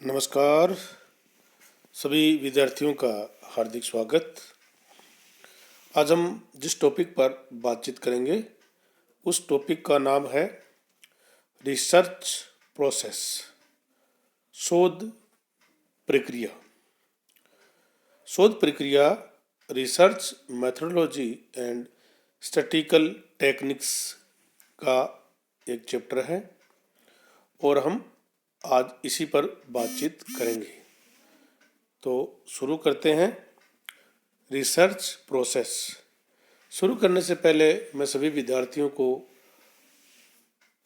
नमस्कार सभी विद्यार्थियों का हार्दिक स्वागत। आज हम जिस टॉपिक पर बातचीत करेंगे उस टॉपिक का नाम है रिसर्च प्रोसेस, शोध प्रक्रिया। शोध प्रक्रिया research methodology and statistical techniques का एक चैप्टर है और हम आज इसी पर बातचीत करेंगे। तो शुरू करते हैं। रिसर्च प्रोसेस शुरू करने से पहले मैं सभी विद्यार्थियों को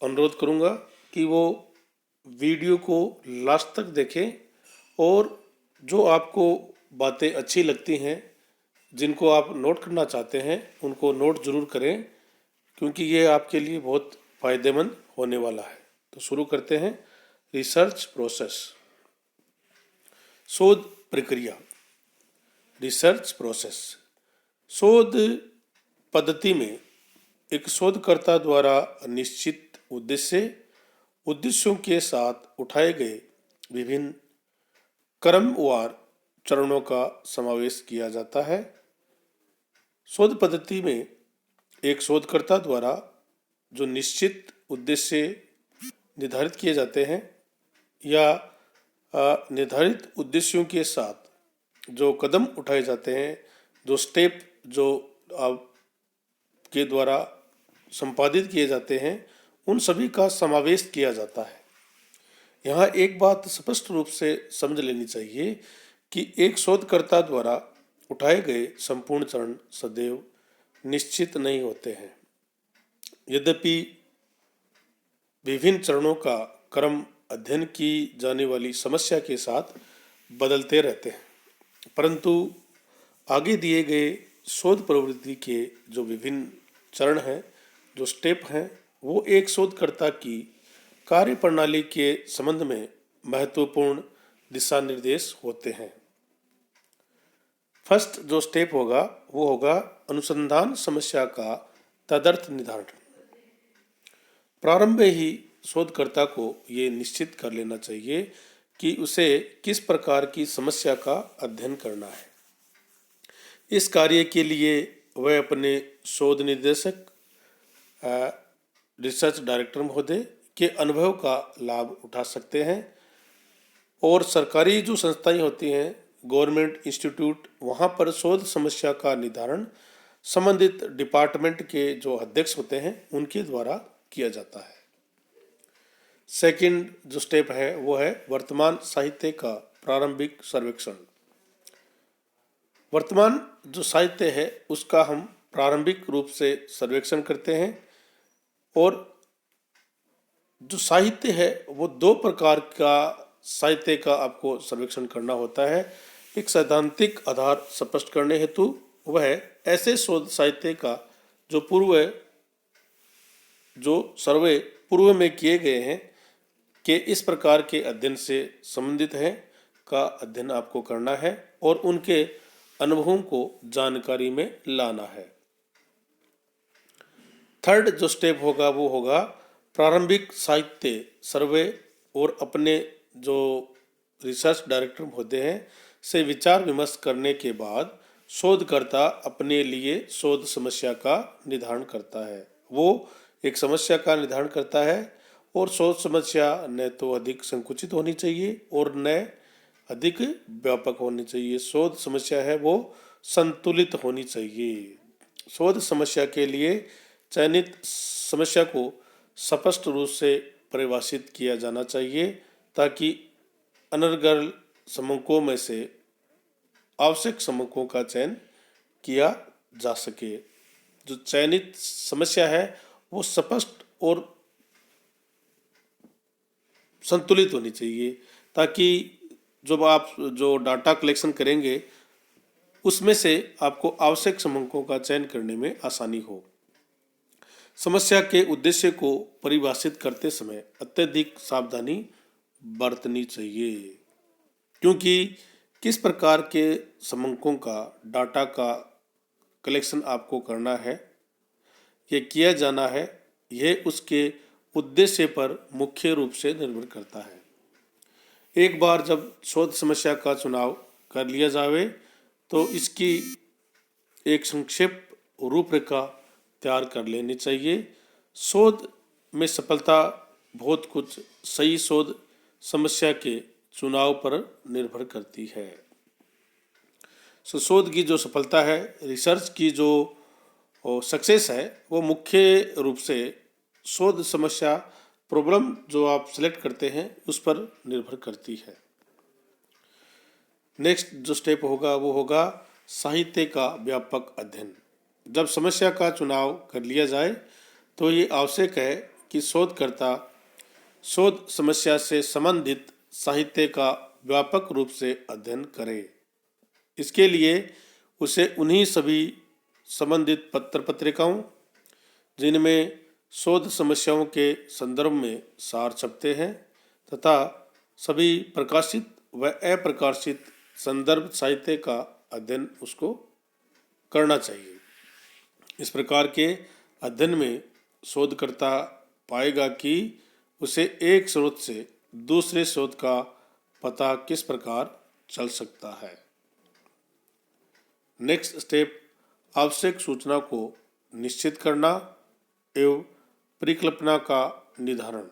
अनुरोध करूंगा कि वो वीडियो को लास्ट तक देखें और जो आपको बातें अच्छी लगती हैं, जिनको आप नोट करना चाहते हैं, उनको नोट ज़रूर करें, क्योंकि ये आपके लिए बहुत फ़ायदेमंद होने वाला है। तो शुरू करते हैं। रिसर्च प्रोसेस, शोध प्रक्रिया। रिसर्च प्रोसेस शोध पद्धति में एक शोधकर्ता द्वारा निश्चित उद्देश्यों के साथ उठाए गए विभिन्न क्रमवार चरणों का समावेश किया जाता है। शोध पद्धति में एक शोधकर्ता द्वारा जो निश्चित उद्देश्य निर्धारित किए जाते हैं या निर्धारित उद्देश्यों के साथ जो कदम उठाए जाते हैं, जो स्टेप जो आपके द्वारा संपादित किए जाते हैं, उन सभी का समावेश किया जाता है। यहाँ एक बात स्पष्ट रूप से समझ लेनी चाहिए कि एक शोधकर्ता द्वारा उठाए गए संपूर्ण चरण सदैव निश्चित नहीं होते हैं। यद्यपि विभिन्न चरणों का क्रम अध्ययन की जाने वाली समस्या के साथ बदलते रहते हैं, परंतु आगे दिए गए शोध प्रवृत्ति के जो विभिन्न चरण हैं, जो स्टेप हैं, वो एक शोधकर्ता की कार्य प्रणाली के संबंध में महत्वपूर्ण दिशा निर्देश होते हैं। फर्स्ट जो स्टेप होगा वो होगा अनुसंधान समस्या का तदर्थ निर्धारण। प्रारंभ में ही शोधकर्ता को ये निश्चित कर लेना चाहिए कि उसे किस प्रकार की समस्या का अध्ययन करना है। इस कार्य के लिए वह अपने शोध निर्देशक रिसर्च डायरेक्टर महोदय के अनुभव का लाभ उठा सकते हैं और सरकारी जो संस्थाएं होती हैं, गवर्नमेंट इंस्टीट्यूट, वहाँ पर शोध समस्या का निर्धारण संबंधित डिपार्टमेंट के जो अध्यक्ष होते हैं उनके द्वारा किया जाता है। सेकंड जो स्टेप है वो है वर्तमान साहित्य का प्रारंभिक सर्वेक्षण। वर्तमान जो साहित्य है उसका हम प्रारंभिक रूप से सर्वेक्षण करते हैं और जो साहित्य है वो दो प्रकार का साहित्य का आपको सर्वेक्षण करना होता है। एक सैद्धांतिक आधार स्पष्ट करने हेतु, वह ऐसे शोध साहित्य का जो सर्वे पूर्व में किए गए हैं कि इस प्रकार के अध्ययन से संबंधित है का अध्ययन आपको करना है और उनके अनुभवों को जानकारी में लाना है। थर्ड जो स्टेप होगा वो होगा प्रारंभिक साहित्य सर्वे और अपने जो रिसर्च डायरेक्टर होते हैं से विचार विमर्श करने के बाद शोधकर्ता अपने लिए शोध समस्या का निर्धारण करता है। वो एक समस्या का निर्धारण करता है और शोध समस्या न तो अधिक संकुचित होनी चाहिए और न अधिक व्यापक होनी चाहिए। शोध समस्या है वो संतुलित होनी चाहिए। शोध समस्या के लिए चयनित समस्या को स्पष्ट रूप से परिभाषित किया जाना चाहिए ताकि अनर्गल समूहों में से आवश्यक समूहों का चयन किया जा सके। जो चयनित समस्या है वो स्पष्ट और संतुलित होनी चाहिए ताकि जब आप जो डाटा कलेक्शन करेंगे उसमें से आपको आवश्यक समूहों का चयन करने में आसानी हो। समस्या के उद्देश्य को परिभाषित करते समय अत्यधिक सावधानी बरतनी चाहिए, क्योंकि किस प्रकार के समूहों का डाटा का कलेक्शन आपको करना है, ये किया जाना है, यह उसके उद्देश्य पर मुख्य रूप से निर्भर करता है। एक बार जब शोध समस्या का चुनाव कर लिया जावे तो इसकी एक संक्षिप्त रूपरेखा तैयार कर लेनी चाहिए। शोध में सफलता बहुत कुछ सही शोध समस्या के चुनाव पर निर्भर करती है। शोध की जो सफलता है, रिसर्च की जो सक्सेस है, वो मुख्य रूप से शोध समस्या प्रॉब्लम जो आप सिलेक्ट करते हैं उस पर निर्भर करती है। नेक्स्ट जो स्टेप होगा वो होगा साहित्य का व्यापक अध्ययन। जब समस्या का चुनाव कर लिया जाए तो ये आवश्यक है कि शोधकर्ता शोध समस्या से संबंधित साहित्य का व्यापक रूप से अध्ययन करे। इसके लिए उसे उन्हीं सभी संबंधित पत्र पत्रिकाओं जिनमें शोध समस्याओं के संदर्भ में सार छपते हैं तथा सभी प्रकाशित व अप्रकाशित संदर्भ साहित्य का अध्ययन उसको करना चाहिए। इस प्रकार के अध्ययन में शोधकर्ता पाएगा कि उसे एक स्रोत से दूसरे स्रोत का पता किस प्रकार चल सकता है। नेक्स्ट स्टेप आवश्यक सूचना को निश्चित करना एवं परिकल्पना का निर्धारण।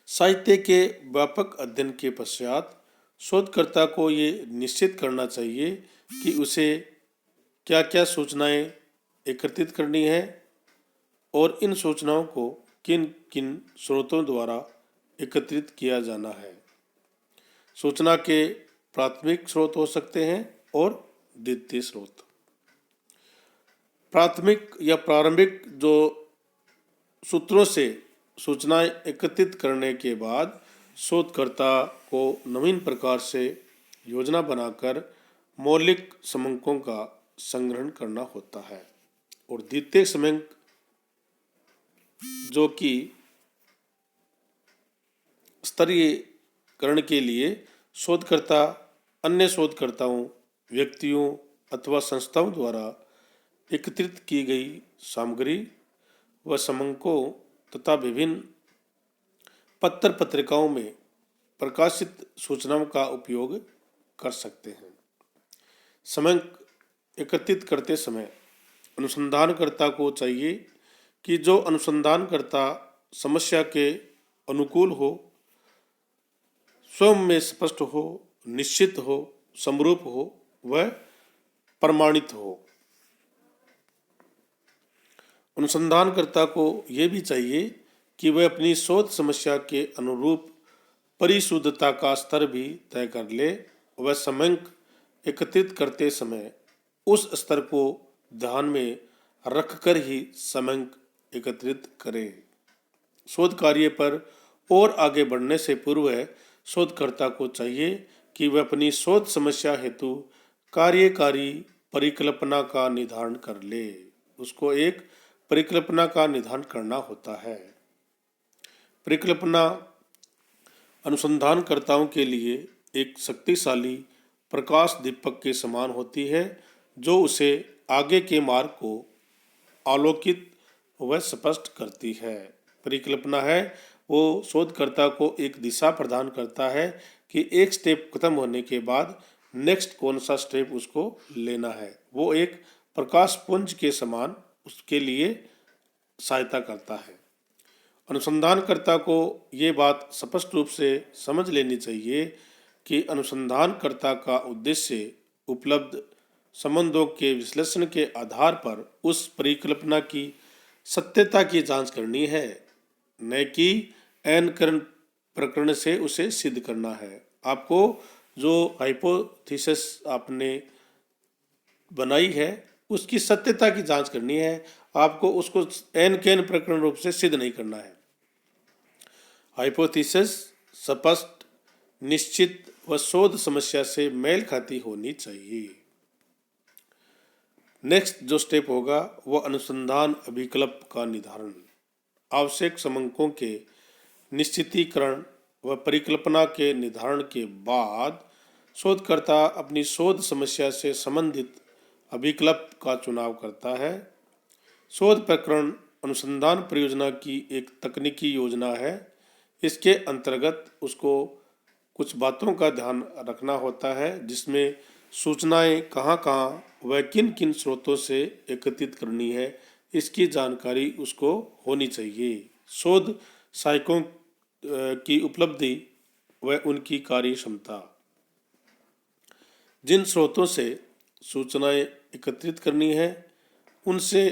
साहित्य के व्यापक अध्ययन के पश्चात शोधकर्ता को ये निश्चित करना चाहिए कि उसे क्या क्या सूचनाएं एकत्रित करनी है और इन सूचनाओं को किन किन स्रोतों द्वारा एकत्रित किया जाना है। सूचना के प्राथमिक स्रोत हो सकते हैं और द्वितीय स्रोत। प्राथमिक या प्रारंभिक जो सूत्रों से सूचनाएं एकत्रित करने के बाद शोधकर्ता को नवीन प्रकार से योजना बनाकर मौलिक समंकों का संग्रहण करना होता है और द्वितीय समंक जो कि स्तरीयकरण के लिए शोधकर्ता अन्य शोधकर्ताओं, व्यक्तियों अथवा संस्थाओं द्वारा एकत्रित की गई सामग्री व समंकों तथा विभिन्न पत्र पत्रिकाओं में प्रकाशित सूचनाओं का उपयोग कर सकते हैं। समंक एकत्रित करते समय अनुसंधानकर्ता को चाहिए कि जो अनुसंधानकर्ता समस्या के अनुकूल हो, स्वयं में स्पष्ट हो, निश्चित हो, समरूप हो व प्रमाणित हो। अनुसंधानकर्ता को यह भी चाहिए कि वह अपनी शोध समस्या के अनुरूप परिशुद्धता का स्तर भी तय कर ले। वह समंक एकत्रित करते समय उस स्तर को ध्यान में रखकर ही समंक एकत्रित करे। शोध कार्य पर और आगे बढ़ने से पूर्व शोधकर्ता को चाहिए कि वह अपनी शोध समस्या हेतु कार्यकारी परिकल्पना का निर्धारण कर ले। उसको एक परिकल्पना का निर्धारण करना होता है। परिकल्पना अनुसंधानकर्ताओं के लिए एक शक्तिशाली प्रकाश दीपक के समान होती है जो उसे आगे के मार्ग को आलोकित व स्पष्ट करती है। परिकल्पना है वो शोधकर्ता को एक दिशा प्रदान करता है कि एक स्टेप खत्म होने के बाद नेक्स्ट कौन सा स्टेप उसको लेना है। वो एक प्रकाश पुंज के समान उसके लिए सहायता करता है। अनुसंधानकर्ता को ये बात स्पष्ट रूप से समझ लेनी चाहिए कि अनुसंधानकर्ता का उद्देश्य उपलब्ध संबंधों के विश्लेषण के आधार पर उस परिकल्पना की सत्यता की जांच करनी है, न कि एन प्रकरण से उसे सिद्ध करना है। आपको जो हाइपोथेसिस आपने बनाई है उसकी सत्यता की जांच करनी है, आपको उसको एन प्रकरण रूप से सिद्ध नहीं करना है। हाइपोथेसिस स्पष्ट, निश्चित व शोध समस्या से मेल खाती होनी चाहिए। नेक्स्ट जो स्टेप होगा वह अनुसंधान अभिकल्प का निर्धारण। आवश्यक समंकों के निश्चितीकरण व परिकल्पना के निर्धारण के बाद शोधकर्ता अपनी शोध समस्या से संबंधित अभिकल्प का चुनाव करता है। शोध प्रकरण अनुसंधान परियोजना की एक तकनीकी योजना है इसके अंतर्गत उसको कुछ बातों का ध्यान रखना होता है, जिसमें सूचनाएं कहाँ कहाँ व किन किन स्रोतों से एकत्रित करनी है, इसकी जानकारी उसको होनी चाहिए। शोध सहायकों की उपलब्धि व उनकी कार्य क्षमता। जिन स्रोतों से सूचनाएं एकत्रित करनी है, उनसे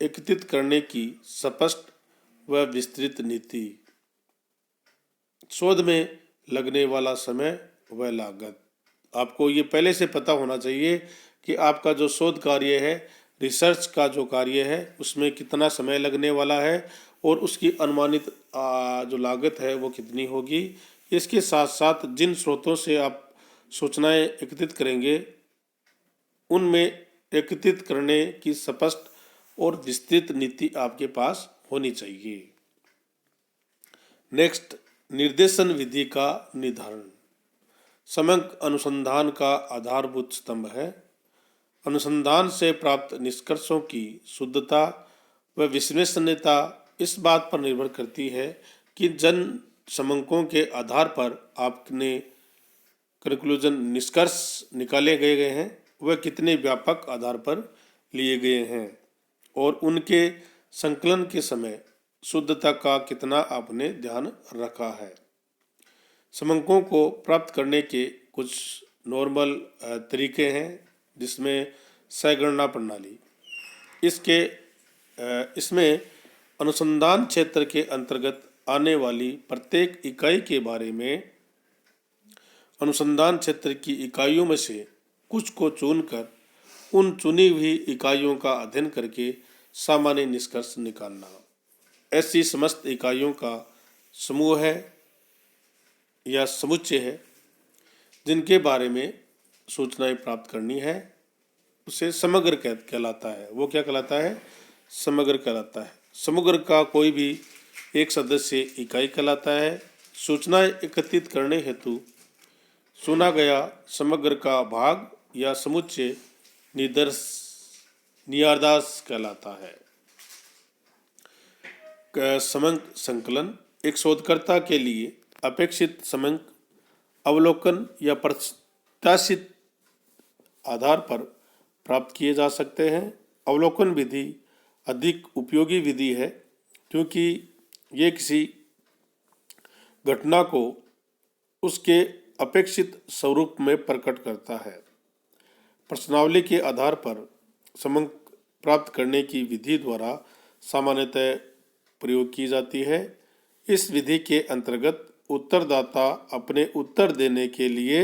एकत्रित करने की स्पष्ट व विस्तृत नीति। शोध में लगने वाला समय व लागत। आपको ये पहले से पता होना चाहिए कि आपका जो शोध कार्य है, रिसर्च का जो कार्य है, उसमें कितना समय लगने वाला है और उसकी अनुमानित जो लागत है वो कितनी होगी। इसके साथ साथ जिन स्रोतों से आप सूचनाएं एकत्रित करेंगे, उनमें एकत्रित करने की स्पष्ट और विस्तृत नीति आपके पास होनी चाहिए। नेक्स्ट, निर्देशन विधि का निर्धारण। समग्र अनुसंधान का आधारभूत स्तंभ है। अनुसंधान से प्राप्त निष्कर्षों की शुद्धता व विश्वसनीयता इस बात पर निर्भर करती है कि जन समंकों के आधार पर आपने कंक्लूजन निष्कर्ष निकाले गए हैं वह कितने व्यापक आधार पर लिए गए हैं और उनके संकलन के समय शुद्धता का कितना आपने ध्यान रखा है। समंकों को प्राप्त करने के कुछ नॉर्मल तरीके हैं, जिसमें सहगणना प्रणाली। इसमें अनुसंधान क्षेत्र के अंतर्गत आने वाली प्रत्येक इकाई के बारे में अनुसंधान क्षेत्र की इकाइयों में से कुछ को चुनकर उन चुनी हुई इकाइयों का अध्ययन करके सामान्य निष्कर्ष निकालना। ऐसी समस्त इकाइयों का समूह है या समुच्चय है जिनके बारे में सूचनाएं प्राप्त करनी है, उसे समग्र कहलाता है। वो क्या कहलाता है? समग्र कहलाता है। समग्र का कोई भी एक सदस्य इकाई कहलाता है। सूचनाएं एकत्रित करने हेतु चुना गया समग्र का भाग या समुच्चय नियार्दाश कहलाता है। समंक संकलन एक शोधकर्ता के लिए अपेक्षित समंक अवलोकन या प्रत्याशित आधार पर प्राप्त किए जा सकते हैं। अवलोकन विधि अधिक उपयोगी विधि है क्योंकि ये किसी घटना को उसके अपेक्षित स्वरूप में प्रकट करता है। प्रश्नावली के आधार पर समंक प्राप्त करने की विधि द्वारा सामान्यतः प्रयोग की जाती है। इस विधि के अंतर्गत उत्तरदाता अपने उत्तर देने के लिए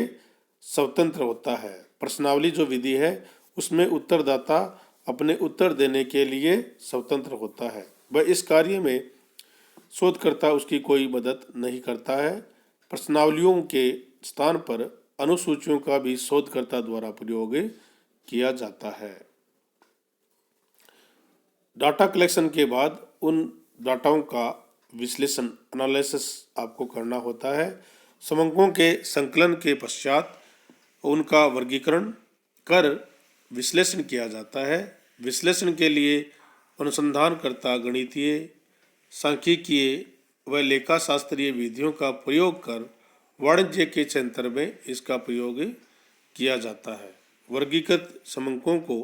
स्वतंत्र होता है। प्रश्नावली जो विधि है उसमें उत्तरदाता अपने उत्तर देने के लिए स्वतंत्र होता है। वह इस कार्य में शोधकर्ता उसकी कोई मदद नहीं करता है। प्रश्नावलियों के स्थान पर अनुसूचियों का भी शोधकर्ता द्वारा प्रयोग किया जाता है। डाटा कलेक्शन के बाद उन डाटाओं का विश्लेषण एनालिसिस आपको करना होता है। समंकों के संकलन के पश्चात उनका वर्गीकरण कर विश्लेषण किया जाता है। विश्लेषण के लिए अनुसंधानकर्ता गणितीय, सांख्यिकीय व लेखाशास्त्रीय विधियों का प्रयोग कर वाणिज्य के क्षेत्र में इसका प्रयोग किया जाता है। वर्गीकृत समंकों को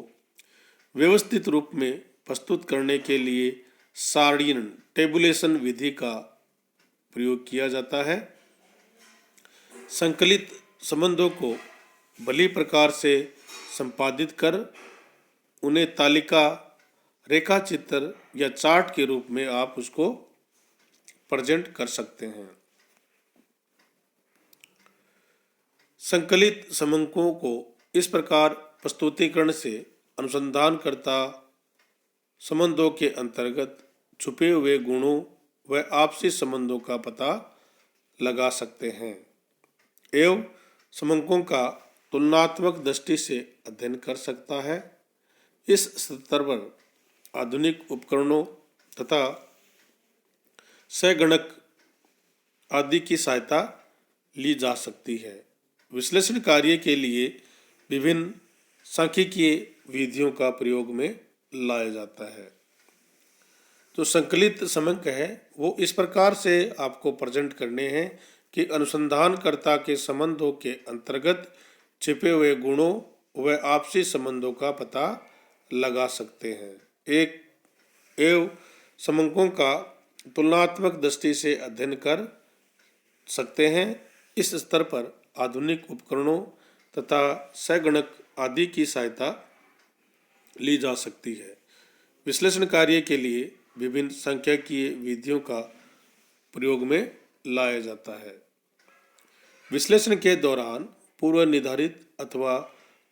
व्यवस्थित रूप में प्रस्तुत करने के लिए सारणीकरण टेबुलेशन विधि का प्रयोग किया जाता है। संकलित संबंधों को भली प्रकार से संपादित कर उन्हें तालिका, रेखाचित्र या चार्ट के रूप में आप उसको प्रेजेंट कर सकते हैं। संकलित समंकों को इस प्रकार प्रस्तुतिकरण से अनुसंधानकर्ता संबंधों के अंतर्गत छुपे हुए गुणों व आपसी संबंधों का पता लगा सकते हैं एवं समंकों का तुलनात्मक दृष्टि से अध्ययन कर सकता है। इस स्तर पर आधुनिक उपकरणों तथा सहगणक आदि की सहायता ली जा सकती है। विश्लेषण कार्य के लिए विभिन्न सांख्यिकीय विधियों का प्रयोग में लाया जाता है। जो संकलित समंक है वो इस प्रकार से आपको प्रेजेंट करने हैं कि अनुसंधानकर्ता के संबंधों के अंतर्गत छिपे हुए गुणों व आपसी संबंधों का पता लगा सकते हैं। एक एवं समंकों का तुलनात्मक दृष्टि से अध्ययन कर सकते हैं। इस स्तर पर आधुनिक उपकरणों तथा सगणक आदि की सहायता ली जा सकती है। विश्लेषण कार्य के लिए विभिन्न सांख्यिकीय विधियों का प्रयोग में लाया जाता है। विश्लेषण के दौरान पूर्व निर्धारित अथवा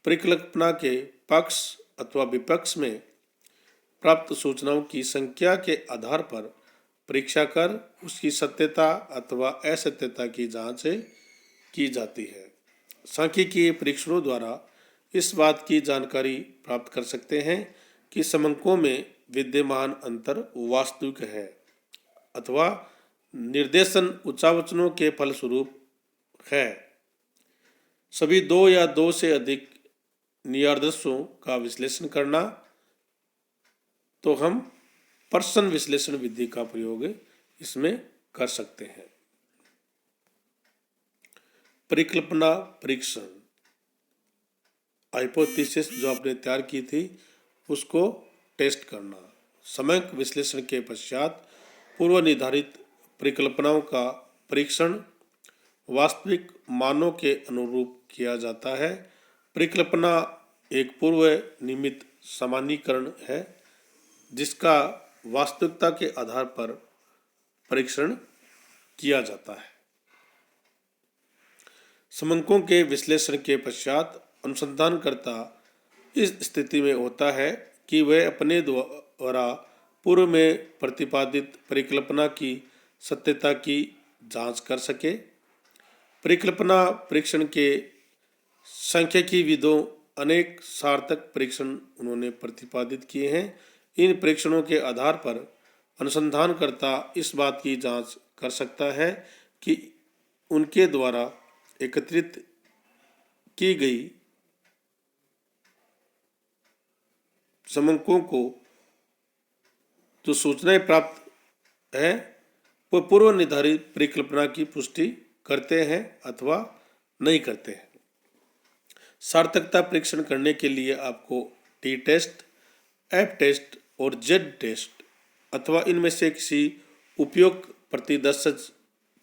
परिकल्पना के पक्ष अथवा विपक्ष में प्राप्त सूचनाओं की संख्या के आधार पर परीक्षा कर उसकी सत्यता अथवा असत्यता की जांच की जाती है। सांख्यिकीय परीक्षणों द्वारा इस बात की जानकारी प्राप्त कर सकते हैं कि समंकों में विद्यमान अंतर वास्तविक है अथवा निर्देशन उच्चावचनों के फलस्वरूप है। सभी दो या दो से अधिक नियार्दशों का विश्लेषण करना तो हम पर्सन विश्लेषण विधि का प्रयोग इसमें कर सकते हैं। परिकल्पना परीक्षण, हाइपोथेसिस जो आपने तैयार की थी उसको टेस्ट करना। समंक विश्लेषण के पश्चात पूर्व निर्धारित परिकल्पनाओं का परीक्षण वास्तविक मानों के अनुरूप किया जाता है। परिकल्पना एक पूर्व नियमित सामान्यीकरण है जिसका वास्तविकता के आधार पर परीक्षण किया जाता है। समंकों के विश्लेषण के पश्चात अनुसंधानकर्ता इस स्थिति में होता है कि वह अपने द्वारा पूर्व में प्रतिपादित परिकल्पना की सत्यता की जांच कर सके। परिकल्पना परीक्षण के सांख्यिकीय विधों अनेक सार्थक परीक्षण उन्होंने प्रतिपादित किए हैं। इन परीक्षणों के आधार पर अनुसंधानकर्ता इस बात की जांच कर सकता है कि उनके द्वारा एकत्रित की गई समंकों को जो सूचनाएं प्राप्त है वो पूर्व निर्धारित परिकल्पना की पुष्टि करते हैं अथवा नहीं करते हैं। सार्थकता परीक्षण करने के लिए आपको टी टेस्ट, एफ टेस्ट और जेड टेस्ट अथवा इनमें से किसी उपयुक्त प्रतिदर्श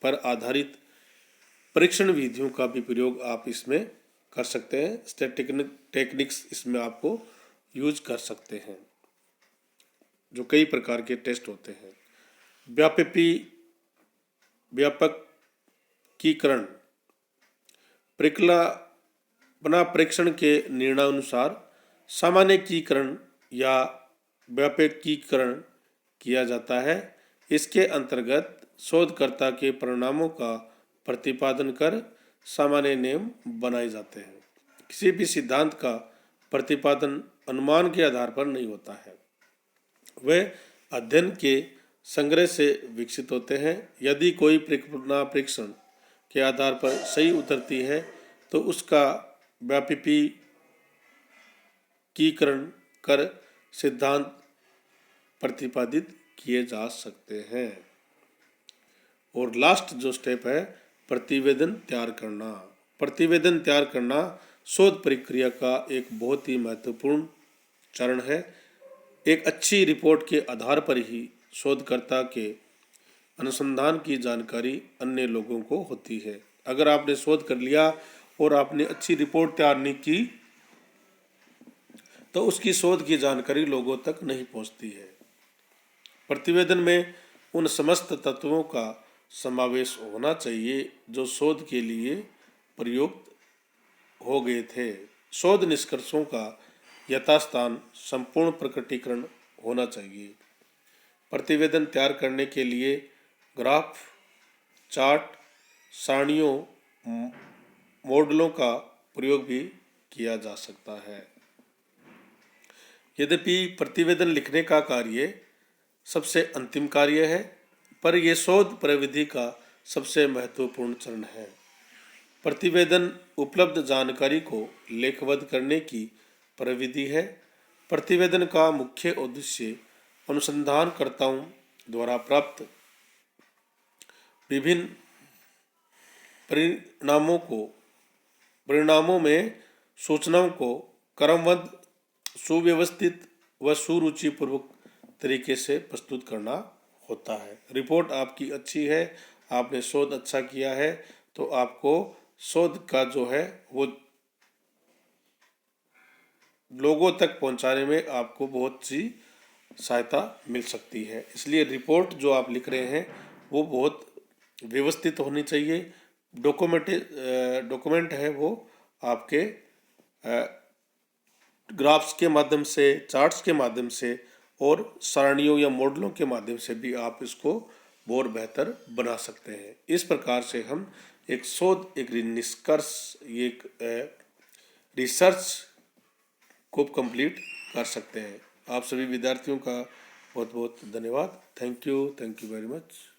पर आधारित परीक्षण विधियों का भी प्रयोग आप इसमें कर सकते हैं। स्टैटिस्टिकल टेक्निक्स इसमें आपको यूज कर सकते हैं जो कई प्रकार के टेस्ट होते हैं। व्यापकीकरण परिकल्पना परीक्षण के निर्णयानुसार सामान्यीकरण या व्यापकीकरण किया जाता है। इसके अंतर्गत शोधकर्ता के परिणामों का प्रतिपादन कर सामान्य नियम बनाए जाते हैं। किसी भी सिद्धांत का प्रतिपादन अनुमान के आधार पर नहीं होता है, वे अध्ययन के संग्रह से विकसित होते हैं। यदि कोई परिकल्पना परीक्षण के आधार पर सही उतरती है तो उसका व्यापकीकरण कर सिद्धांत प्रतिपादित किए जा सकते हैं। और लास्ट जो स्टेप है प्रतिवेदन तैयार करना। प्रतिवेदन तैयार करना शोध प्रक्रिया का एक बहुत ही महत्वपूर्ण चरण है। एक अच्छी रिपोर्ट के आधार पर ही शोधकर्ता के अनुसंधान की जानकारी अन्य लोगों को होती है। अगर आपने शोध कर लिया और आपने अच्छी रिपोर्ट तैयार नहीं की तो उसकी शोध की जानकारी लोगों तक नहीं पहुंचती है। प्रतिवेदन में उन समस्त तत्वों का समावेश होना चाहिए जो शोध के लिए प्रयुक्त हो गए थे। शोध निष्कर्षों का यथास्थान संपूर्ण प्रकटीकरण होना चाहिए। प्रतिवेदन तैयार करने के लिए ग्राफ, चार्ट, सारणियों, मॉडलों का प्रयोग भी किया जा सकता है। यद्यपि प्रतिवेदन लिखने का कार्य सबसे अंतिम कार्य है, पर यह शोध प्रविधि का सबसे महत्वपूर्ण चरण है। प्रतिवेदन उपलब्ध जानकारी को लेखबद्ध करने की प्रविधि है। प्रतिवेदन का मुख्य उद्देश्य अनुसंधानकर्ताओं द्वारा प्राप्त विभिन्न परिणामों में सूचनाओं को क्रमबद्ध, सुव्यवस्थित व सुरुचिपूर्वक तरीके से प्रस्तुत करना होता है। रिपोर्ट आपकी अच्छी है, आपने शोध अच्छा किया है, तो आपको शोध का जो है वो लोगों तक पहुंचाने में आपको बहुत सी सहायता मिल सकती है। इसलिए रिपोर्ट जो आप लिख रहे हैं वो बहुत व्यवस्थित होनी चाहिए। डॉक्यूमेंट है वो आपके ग्राफ्स के माध्यम से, चार्ट्स के माध्यम से और सारणियों या मॉडलों के माध्यम से भी आप इसको और बेहतर बना सकते हैं। इस प्रकार से हम एक शोध, एक निष्कर्ष, एक रिसर्च को कंप्लीट कर सकते हैं। आप सभी विद्यार्थियों का बहुत बहुत धन्यवाद। Thank you very much.